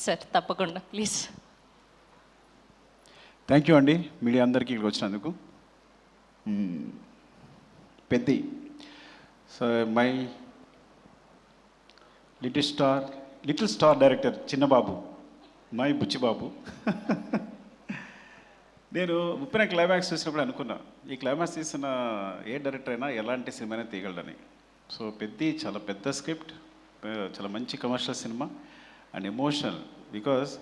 Sir తప్పకుండా please. Thank you అండి media అందరికీ ఇక్కడికి వచ్చినందుకు. Peddi so my little star director Chinnababu, my Buchibabu. నేను ఉప్పిన క్లైమాక్స్ చూసినప్పుడు అనుకున్నా ఈ క్లైమాక్స్ తీసిన ఏ డైరెక్టర్ అయినా ఎలాంటి సినిమానే తీయగలడని. సో పెద్ది చాలా పెద్ద స్క్రిప్ట్, చాలా మంచి commercial cinema and emotional. Because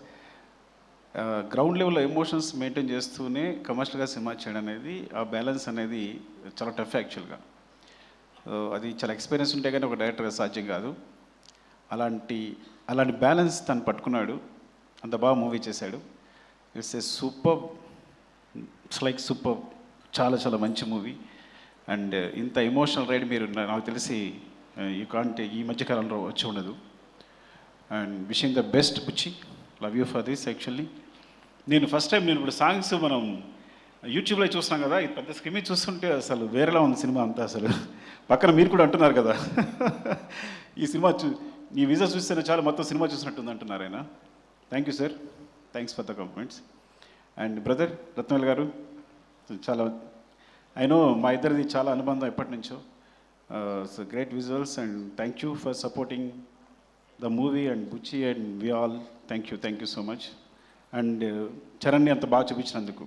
ground లెవెల్లో ఎమోషన్స్ మెయింటైన్ చేస్తూనే కమర్షియల్గా సినిమా చేయడం అనేది, ఆ బ్యాలెన్స్ అనేది చాలా టఫ్ యాక్చువల్గా. అది చాలా ఎక్స్పీరియన్స్ ఉంటే కానీ ఒక డైరెక్టర్గా సాధ్యం కాదు. అలాంటి బ్యాలెన్స్ తను పట్టుకున్నాడు, అంత బాగా మూవీ చేశాడు. It's a super, it's like super, చాలా చాలా మంచి మూవీ. అండ్ ఇంత ఎమోషనల్ రైడ్ మీరు నాకు తెలిసి ఈ మధ్యకాలంలో వచ్చి ఉండదు. And wishing the best Buchi, love you for this. Actually నేను ఫస్ట్ టైం ఇప్పుడు సాంగ్స్ మనం యూట్యూబ్లో చూస్తున్నాం కదా, ఇది పెద్ద స్క్రీన్ చూస్తుంటే అసలు వేరేలా ఉంది సినిమా అంతా. అసలు పక్కన మీరు కూడా అంటున్నారు కదా ఈ సినిమా ఈ విజువల్స్ చూస్తేనే చాలా మొత్తం సినిమా చూసినట్టుంది అంటున్నారు ఆయన. Thank you sir, thanks for the compliments. And brother Rathnavel గారు, చాలా ఐ నో మా ఇద్దరిది చాలా అనుబంధం ఎప్పటి నుంచో. So great visuals and thank you for supporting the movie and Buchi and we all. Thank you so much. And చరణ్ని అంత బాగా చూపించినందుకు.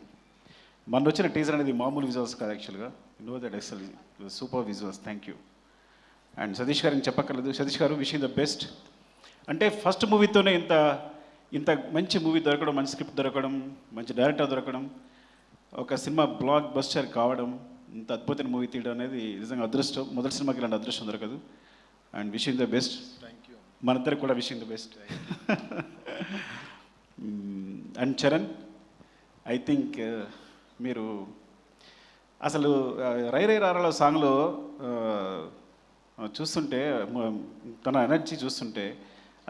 మన వచ్చిన టీజర్ అనేది మామూలు విజువల్స్ కాదు యాక్చువల్గా. నో దట్ అసలు super visuals. Thank you. And Satish గారికి చెప్పక్కర్లేదు. సతీష్ గారు విషింగ్ ద బెస్ట్. అంటే ఫస్ట్ మూవీతోనే ఇంత మంచి మూవీ దొరకడం, మంచి స్క్రిప్ట్ దొరకడం, మంచి డైరెక్టర్ దొరకడం, ఒక సినిమా బ్లాక్ బస్టర్ కావడం, ఇంత అద్భుతమైన మూవీ తీయడం అనేది నిజంగా అదృష్టం. మొదటి సినిమాకి ఇలాంటి అదృష్టం దొరకదు. And wishing the best. మన ఇద్దరికి కూడా wishing the best. And Charan, I think మీరు అసలు రై రై రారాలో సాంగ్లో చూస్తుంటే తన ఎనర్జీ చూస్తుంటే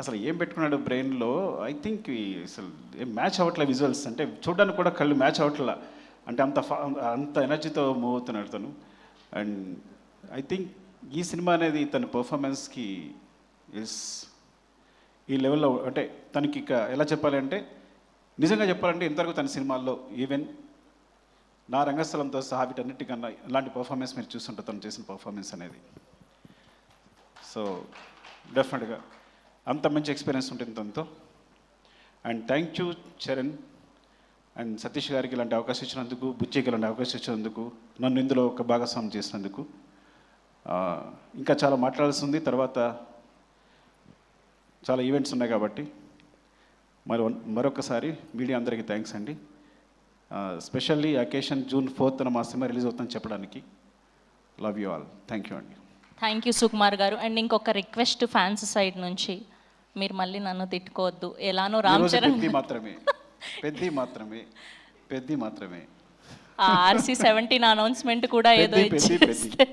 అసలు ఏం పెట్టుకున్నాడు బ్రెయిన్లో, ఐ థింక్ అసలు ఏం మ్యాచ్ అవ్వట్లే విజువల్స్. అంటే చూడడానికి కూడా కళ్ళు మ్యాచ్ అవ్వట్లా. అంటే అంత ఎనర్జీతో మూవ్ అవుతున్నాడు తను. అండ్ ఐ థింక్ ఈ సినిమా అనేది తన పర్ఫార్మెన్స్కి ఈ లెవెల్లో, అంటే తనకి ఇక ఎలా చెప్పాలి అంటే, నిజంగా చెప్పాలంటే ఇంతవరకు తన సినిమాల్లో ఈవెన్ నా రంగస్థలంతో సహా వీటన్నిటికన్నా ఇలాంటి పర్ఫార్మెన్స్ మీరు చూస్తుంటారు తను చేసిన పర్ఫార్మెన్స్ అనేది. సో డెఫినెట్గా అంత మంచి ఎక్స్పీరియన్స్ ఉంటుంది తనతో. And thank you Charan and Satish గారికి ఇలాంటి అవకాశం ఇచ్చినందుకు, బుచ్చికి ఇలాంటి అవకాశం ఇచ్చినందుకు, నన్ను ఇందులో ఒక భాగస్వామ్యం చేసినందుకు. ఇంకా చాలా మాట్లాడాల్సి ఉంది, తర్వాత చాలా ఈవెంట్స్ ఉన్నాయి కాబట్టి మరొకసారి మీడియా అందరికీ థ్యాంక్స్ అండి. స్పెషల్లీ అకేషన్ June 4th మా సినిమా రిలీజ్ అవుతుందని చెప్పడానికి. Love you all. Thank you అండి. థ్యాంక్ యూ సుకుమార్ గారు. అండ్ ఇంకొక రిక్వెస్ట్ ఫ్యాన్స్ సైడ్ నుంచి, మీరు మళ్ళీ నన్ను తిట్టుకోవద్దు. ఎలానో రామ్ చరణ్ పెద్ది మాత్రమే RC 17 అనౌన్స్మెంట్ కూడా ఏదో ఇచ్చేస్తే.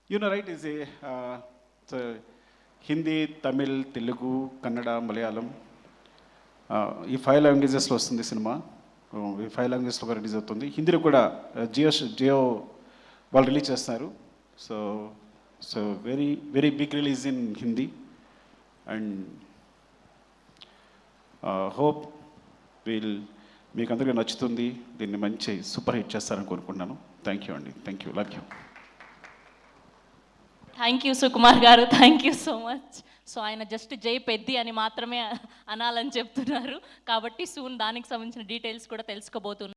You know, right, is Hindi, Tamil, Telugu, Kannada, Malayalam, ఈ 5 లాంగ్వేజెస్లో వస్తుంది సినిమా. ఈ 5 లాంగ్వేజెస్లో రిలీజ్ అవుతుంది. హిందీలో కూడా జియో వాళ్ళు రిలీజ్ చేస్తున్నారు. So very very big release in Hindi. And hope మీకు అందరికీ నచ్చుతుంది. దీన్ని మంచి సూపర్ హిట్ చేస్తారని కోరుకుంటున్నాను. థ్యాంక్ యూ అండి. Thank you. Love you. Thank you Sukumar గారు. Thank you so much. So ఆయన జస్ట్ జై పెద్ది అని మాత్రమే అనాలని చెప్తున్నారు కాబట్టి సూన్ దానికి సంబంధించిన డీటెయిల్స్ కూడా తెలుసుకోబోతున్నారు.